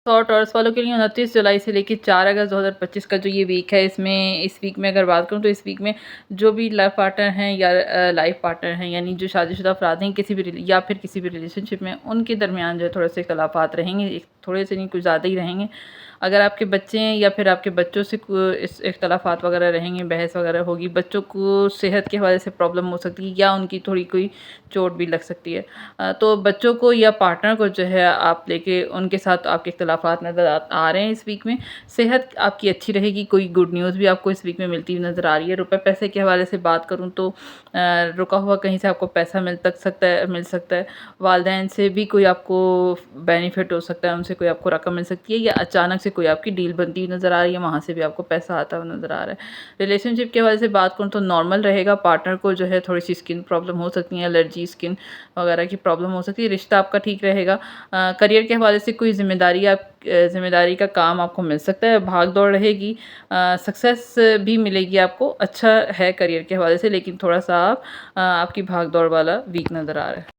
तो टॉरस वालों के लिए 29 जुलाई से लेके 4 अगस्त 2025 का जो ये वीक है, इस वीक में अगर बात करूँ तो इस वीक में जो भी लाइफ पार्टनर हैं या लाइफ पार्टनर हैं, यानी जो शादीशुदा अफराद हैं या फिर किसी भी रिलेशनशिप में, उनके दरमियान जो है थोड़े से इख्तलाफात रहेंगे, थोड़े से नहीं कुछ ज़्यादा ही रहेंगे। अगर आपके बच्चे हैं या फिर आपके बच्चों से इस इख्तलाफात वगैरह रहेंगे, बहस वगैरह होगी, बच्चों को सेहत के हवाले से प्रॉब्लम हो सकती है या उनकी थोड़ी कोई चोट भी लग सकती है। तो बच्चों को या पार्टनर को जो है आप लेके उनके साथ आपके इख्तलाफात नज़र आ रहे हैं इस वीक में। सेहत आपकी अच्छी रहेगी, कोई गुड न्यूज़ भी आपको इस वीक में मिलती हुई नज़र आ रही है। रुपए पैसे के हवाले से बात करूँ तो रुका हुआ कहीं से आपको पैसा मिल सकता है। वालिदैन से भी कोई आपको बेनिफिट हो सकता है, उनसे कोई आपको रकम मिल सकती है, या अचानक से कोई आपकी डील बनती हुई नज़र आ रही है, वहाँ से भी आपको पैसा आता हुआ नज़र आ रहा है। रिलेशनशिप के हवाले से बात करूँ तो नॉर्मल रहेगा। पार्टनर को जो है थोड़ी सी स्किन प्रॉब्लम हो सकती है, एलर्जी, स्किन वगैरह की प्रॉब्लम हो सकती है। रिश्ता आपका ठीक रहेगा। करियर के हवाले से कोई ज़िम्मेदारी का काम आपको मिल सकता है, भाग दौड़ रहेगी, सक्सेस भी मिलेगी आपको। अच्छा है करियर के हवाले से, लेकिन थोड़ा सा आपकी भाग दौड़ वाला वीक नज़र आ रहा है।